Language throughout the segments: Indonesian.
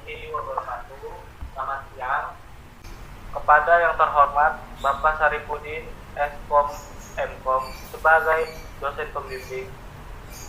warahmatullahi wabarakatuh. Selamat siang. Kepada yang terhormat Bapak Saripudin Eskom Mkom sebagai dosen pembimbing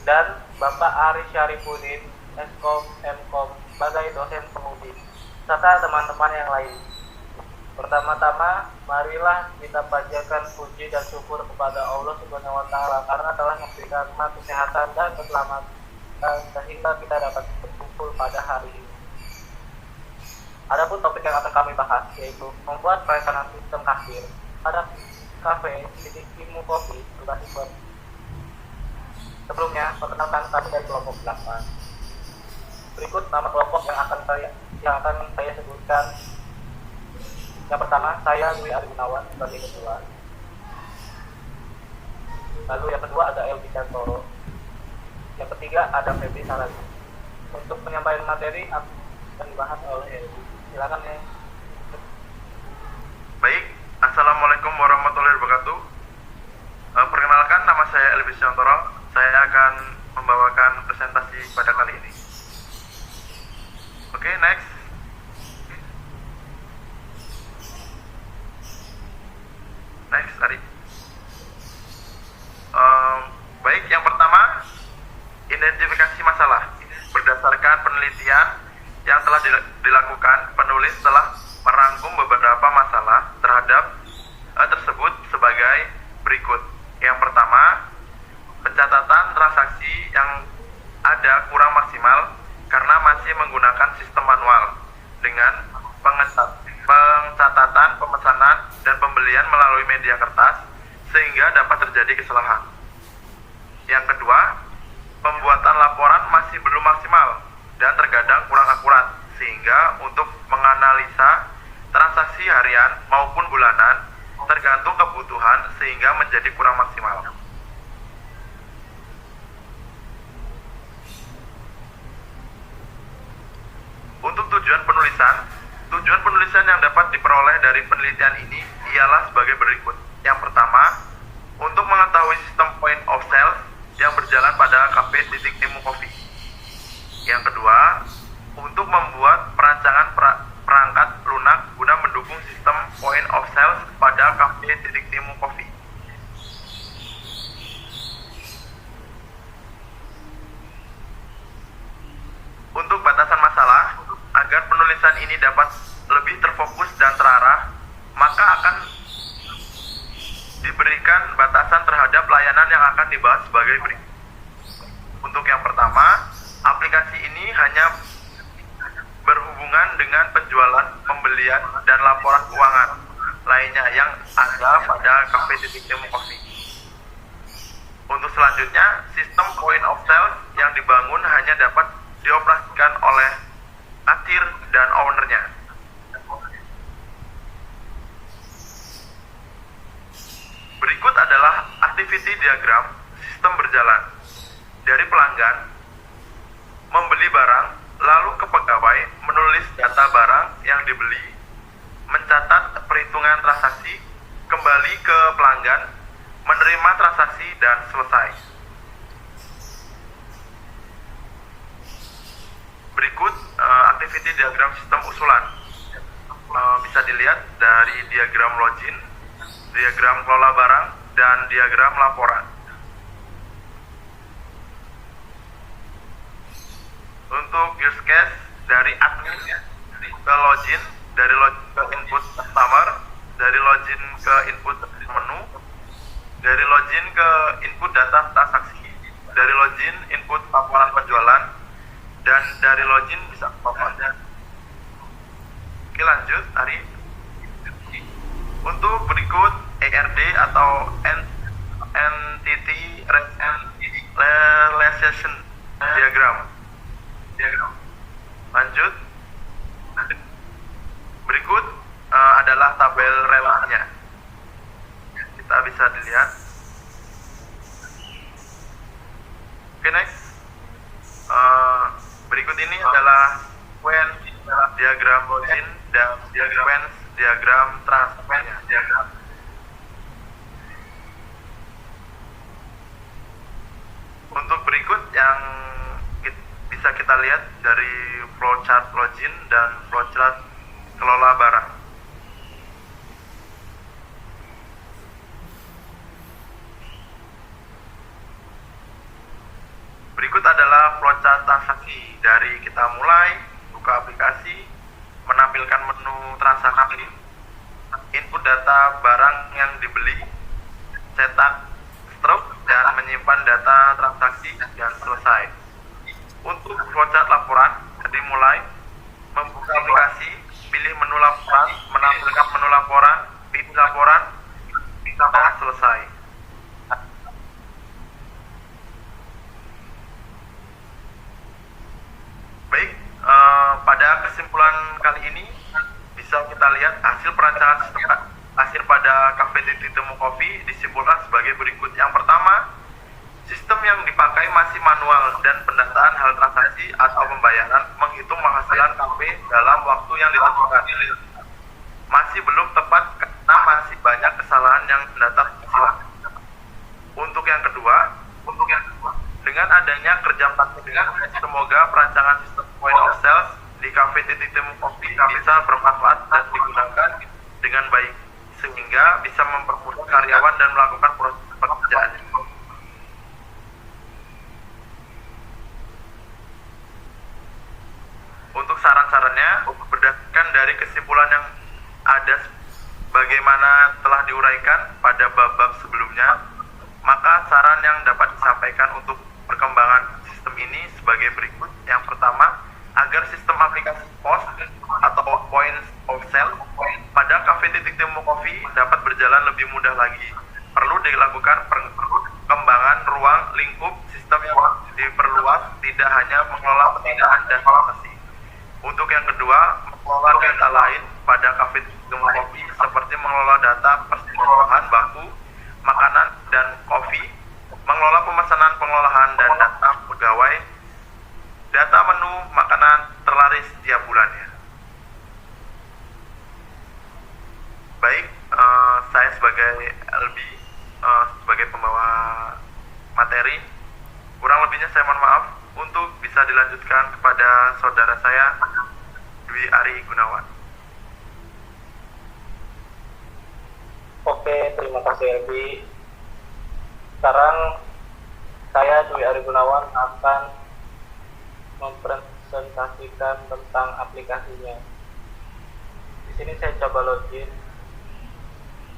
dan Bapak Aris Syarifudin Eskom Mkom sebagai dosen pembimbing serta teman-teman yang lain. Pertama-tama, marilah kita panjatkan puji dan syukur kepada Allah Subhanahu wa taala karena telah memberikan kesehatan dan keselamatan sehingga kita dapat berkumpul pada hari ini. Adapun topik yang akan kami bahas yaitu membuat perencanaan sistem kasir pada kafe titik ilmu kopi berbasis web. Sebelumnya, perkenalkan kami dari kelompok 8. Berikut nama kelompok yang akan saya sebutkan. Yang pertama, saya Dwi Ari Gunawan sebagai ketua. Lalu yang kedua ada Elvi Cantoro. Yang ketiga ada Febri Saragi. Untuk penyampaian materi akan dibahas oleh Elvi. Silakan ya. Baik, Assalamualaikum warahmatullahi wabarakatuh. Perkenalkan, nama saya Elvi Cantoro. Saya akan membawakan presentasi pada kali ini. Oke, next. Next, Ari. Baik, yang pertama, identifikasi masalah. Berdasarkan penelitian yang telah dilakukan, penulis telah merangkum beberapa masalah tersebut sebagai berikut. Yang pertama, pencatatan transaksi yang ada kurang maksimal karena masih menggunakan sistem manual dengan pencatatan pemesanan dan pembelian melalui media kertas sehingga dapat terjadi kesalahan. Yang kedua, pembuatan laporan masih belum maksimal dan terkadang kurang akurat sehingga untuk menganalisa transaksi harian maupun bulanan tergantung kebutuhan sehingga menjadi kurang maksimal. Untuk tujuan penulisan yang dapat diperoleh dari penelitian ini ialah sebagai berikut. Yang pertama, untuk mengetahui sistem point of sale yang berjalan pada kafe titik temu kopi. Yang kedua, untuk membuat perancangan perangkat lunak guna mendukung sistem point of sale pada kafe titik temu kopi. Untuk batasan masalah, agar penulisan ini dapat lebih terfokus dan terarah, maka akan diberikan batasan terhadap layanan yang akan dibahas sebagai berikut. Untuk yang pertama, aplikasi ini hanya berhubungan dengan penjualan, pembelian, dan laporan keuangan lainnya yang ada pada kafe titik temu kopi. Untuk selanjutnya, sistem point of sale yang dibangun hanya dapat dioperasikan oleh kasir dan ownernya. Berikut adalah activity diagram sistem berjalan dari pelanggan membeli barang, lalu ke pegawai menulis data barang yang dibeli, mencatat perhitungan transaksi, kembali ke pelanggan, menerima transaksi, dan selesai. Berikut activity diagram sistem usulan. Bisa dilihat dari diagram login, diagram kelola barang, dan diagram laporan. Untuk use case dari admin ke login, dari login ke input customer, dari login ke input menu, dari login ke input data transaksi, dari login input laporan penjualan, dan dari login bisa apa-apa. Oke, lanjut, Ari. Untuk berikut ERD atau Entity Relation Diagram. Lanjut. Berikut adalah tabel relasinya. Kita bisa dilihat. Oke, next. Berikut ini adalah sequence diagram login dan sequence diagram transfernya. Untuk berikut yang bisa kita lihat dari flowchart login dan flowchart kelola barang. Berikut adalah flowchart transaksi dari kita mulai buka aplikasi, menampilkan menu transaksi, input data barang yang dibeli, cetak struk, dan menyimpan data transaksi dan selesai. Untuk flowchart laporan, dimulai membuka aplikasi, pilih menu laporan, menampilkan menu laporan, pilih laporan, dan selesai. Baik, pada kesimpulan kali ini bisa kita lihat hasil perancangan sistem akhir pada Cafe Titik Temu Coffee disimpulkan sebagai berikut. Yang pertama, sistem yang dipakai masih manual dan pendataan hal transaksi atau pembayaran menghitung penghasilan kafe dalam waktu yang ditentukan. Masih belum tepat karena masih banyak kesalahan yang mendata penghasilan. Untuk yang kedua, dengan adanya kerja praktik, semoga perancangan sistem point of sales di Cafe Titik Temu Coffee bisa bermanfaat dan digunakan dengan baik, sehingga bisa mempermudah karyawan dan melakukan proses pekerjaan. Untuk saran-sarannya, berdasarkan dari kesimpulan yang ada bagaimana telah diuraikan pada bab-bab sebelumnya, maka saran yang dapat disampaikan untuk perkembangan sistem ini sebagai berikut. Yang pertama, agar sistem aplikasi POS atau Point of Sale pada Cafe Titik Temu Coffee dapat berjalan lebih mudah lagi, perlu dilakukan perkembangan ruang lingkup sistem yang diperluas, tidak hanya mengelola pendanaan dan transaksi. Untuk yang kedua, mengelola data lain pada Cafe Titik Temu Coffee seperti mengelola data persediaan bahan baku, makanan, dan kopi, mengelola pemesanan pengolahan dan data pegawai, data menu makanan terlaris setiap bulannya. Baik, saya sebagai LB, sebagai pembawa materi, kurang lebihnya saya mohon maaf. Untuk bisa dilanjutkan kepada saudara saya, Dwi Ari Gunawan. Oke, terima kasih Elbi. Sekarang saya Dwi Ari Gunawan akan mempresentasikan tentang aplikasinya. Di sini saya coba login.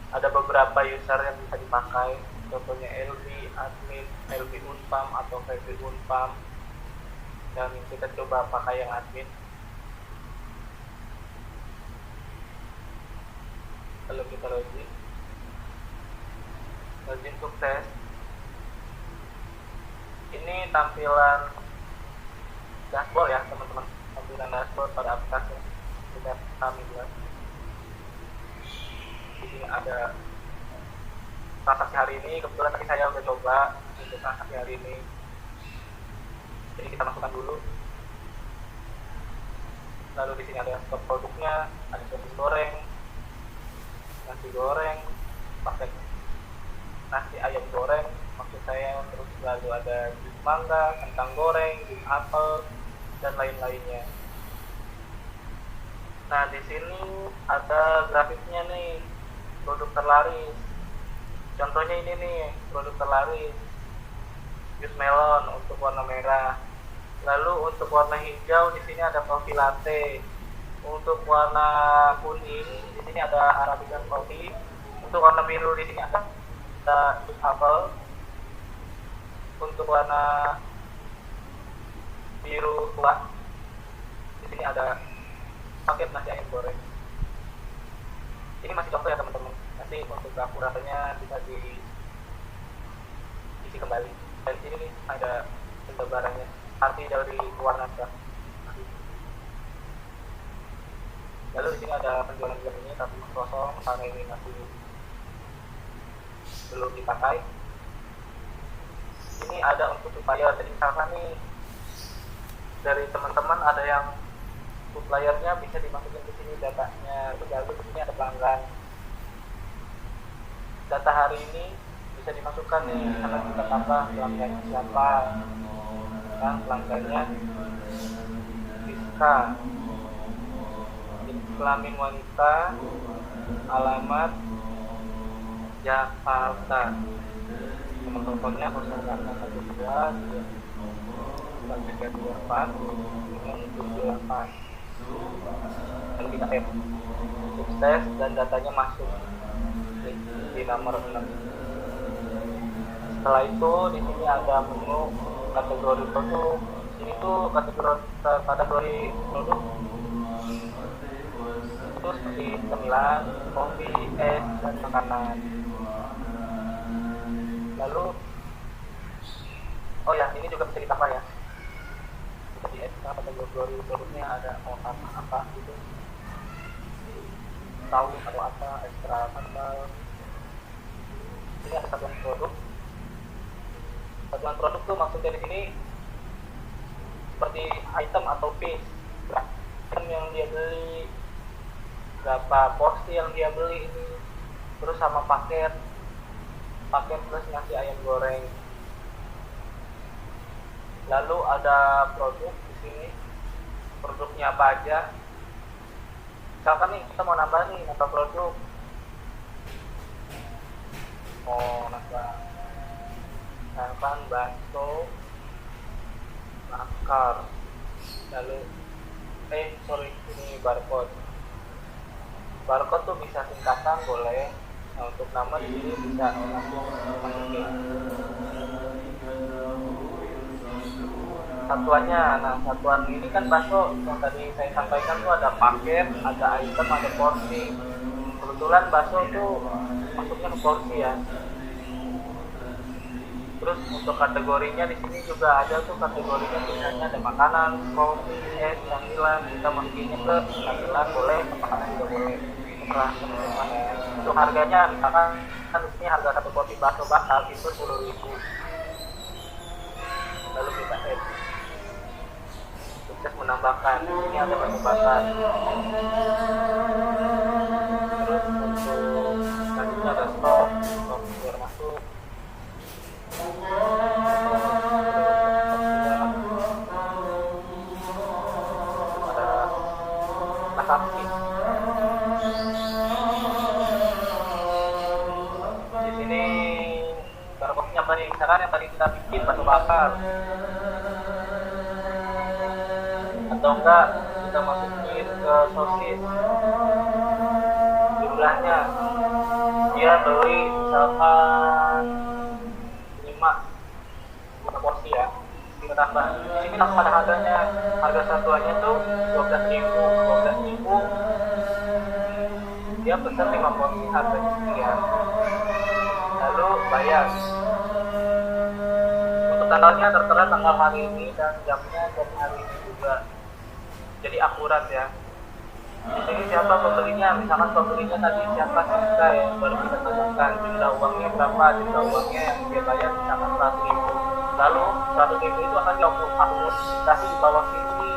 Ada beberapa user yang bisa dipakai, contohnya LB admin, LB Unpam atau VB Unpam. Dan kita coba pakai yang admin. Lalu kita login sukses. Ini tampilan dashboard ya teman-teman, tampilan dashboard pada aplikasi sudah kami buat. Di sini ada transaksi hari ini, kebetulan tadi saya udah coba untuk transaksi hari ini. Jadi kita masukkan dulu. Lalu di sini ada stok produknya, ada sosis goreng, nasi goreng, paket nasi ayam goreng, maksud saya, terus lalu ada jus mangga, kentang goreng, jus apel, dan lain-lainnya. Nah, di sini ada grafiknya nih, produk terlaris. Contohnya ini nih, produk terlaris, jus melon untuk warna merah. Lalu untuk warna hijau di sini ada coffee latte. Untuk warna kuning di sini ada Arabica coffee. Untuk warna biru di sini ada jus apel. Untuk warna biru tua di sini ada paket nasi ayam goreng. Ini masih contoh ya teman-teman. Nanti untuk akurasinya bisa diisi kembali. Dan sini nih ada gambarannya, arti dari warna gas. Lalu di sini ada penjualan ini tapi kosong karena ini masih belum dipakai. Ini ada untuk supplier. Jadi misalkan nih dari teman-teman ada yang suppliernya bisa dimasukin ke sini datanya. Lalu di sini ada pelanggan. Data hari ini bisa dimasukkan nih, misalkan kita tambah pelanggannya siapa, kan pelanggannya. jenis kelamin wanita, alamat Jakarta, nomor teleponnya 0812 324 978 dan bisa sukses dan datanya masuk di nomor 6. Setelah itu di sini ada menu kategori produk. Ini tuh kategori produk itu seperti cemilan, kopi, es, dan makanan. Lalu oh ya, ini juga bisa ditambah ya. Jadi ekstra kategori produknya ada mau apa gitu, tahu atau apa ekstra tambal. Ini ada satuan produk. Satuan produk tuh maksudnya di sini seperti item atau piece, item yang dia beli, berapa porsi yang dia beli ini, terus sama paket plus nasi ayam goreng. Lalu ada produk di sini, produknya apa aja. Misalkan nih kita mau nambah produk, mau nambah misalkan bakso akar, lalu ini barcode tuh bisa singkatan boleh. Nah, untuk nama di sini bisa langsung masukin satuannya. Nah, satuan ini kan bakso yang tadi saya sampaikan tuh ada paket, ada item, ada porsi. Kebetulan bakso tuh masuknya ke porsi ya. Terus untuk kategorinya di sini juga ada tuh kategorinya, misalnya ada makanan, kopi, es, camilan. Kita masukinnya ke camilan boleh, ke makanan juga boleh. Untuk harganya misalkan kan di sini harga satu porsi bakso bakar itu 10.000. Lalu kita add, sukses menambahkan. Ini ada penambahkan. Terus untuk selanjutnya ada stok biar masuk. Ada transaksi. Di sini barcode-nya apa nih? Misalkan yang tadi kita bikin bakso bakar, atau enggak kita masukin ke sosis, jumlahnya dia beli misalkan 5 porsi ya, kita tambah. Di sini langsung ada harganya, harga satuannya tuh 12.000. Dia pesan 5 porsi, harganya sekian. Lalu bayar. Untuk tanggalnya tertera tanggal hari ini dan jamnya dari hari ini juga. Jadi akurat ya. Di sini siapa pembelinya, misalkan pembelinya tadi siapa kita ya, baru kita tambahkan jumlah uangnya berapa, jumlah uangnya yang dia bayar misalkan 100.000. Lalu 100.000 itu akan diakumulasi di bawah sini.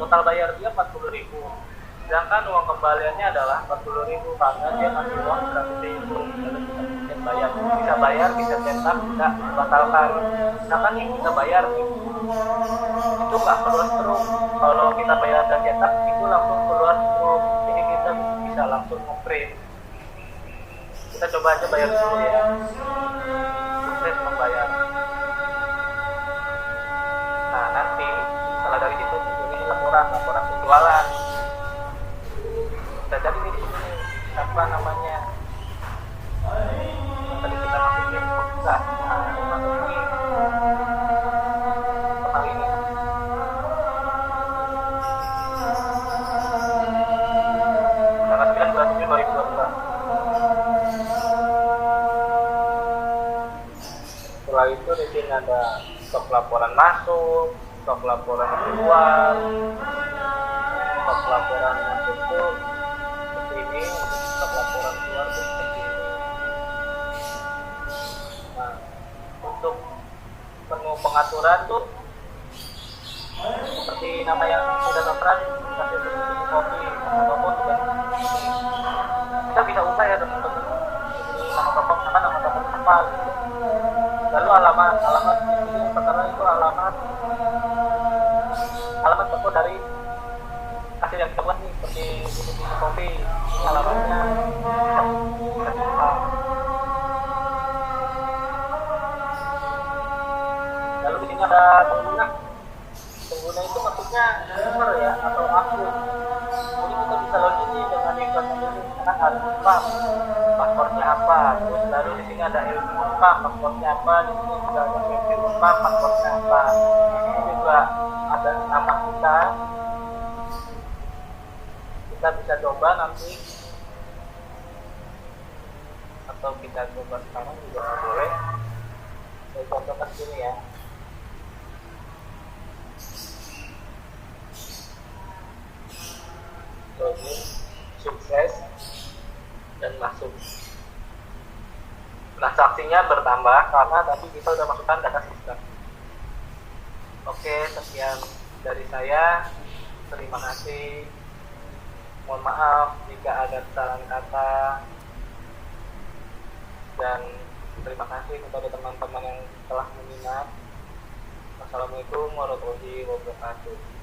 Total bayar dia 40.000. Sedangkan uang kembaliannya adalah 40.000 karena dia kasih uang 100.000. Lalu kita bisa bayar, bisa cetak, bisa batalkan. Misalkan nih kita bayar nih, itu nggak keluar struk. Kalau kita bayar dan cetak itu langsung keluar struk. Jadi kita bisa langsung nge-print. Kita coba aja bayar dulu ya. Sukses membayar. Nah, nanti setelah dari situ ini laporan penjualan. Kita jadi di sini apa namanya? Tadi kita masukin enggak. Nah, masukin kali ini. Tanggal 9 bulan 7 2022. Setelah itu di sini ada stok laporan masuk, stok laporan keluar. Stok laporan masuk itu seperti ini, stok laporan keluar itu seperti ini. Nah, untuk menu pengaturan tuh seperti nama yang sudah tertera, kasih seperti kopi ataupun juga kita bisa ubah ya teman-teman. Nama toko misalkan nama toko apa gitu. Lalu alamat di sini tertera itu alamat toko dari ini kopi. Ini alamatnya. Lalu di sini ada pengguna. Pengguna itu maksudnya user ya atau akun. Jadi kita bisa login nih dengan username ini. Misalkan Arifam, passwordnya apa. Terus lalu di sini ada Ilmufam, passwordnya apa. Di sini juga ada Ilmufam, passwordnya apa. Di sini juga ada nama kita. Kita bisa coba nanti, atau kita coba sekarang juga boleh. Saya contohkan sini ya. Login, sukses, dan masuk. Transaksinya bertambah karena tadi kita sudah masukkan data sistem. Oke, sekian dari saya. Terima kasih. Mohon maaf jika ada kesalahan kata, dan terima kasih kepada teman-teman yang telah menyimak. Wassalamualaikum warahmatullahi wabarakatuh.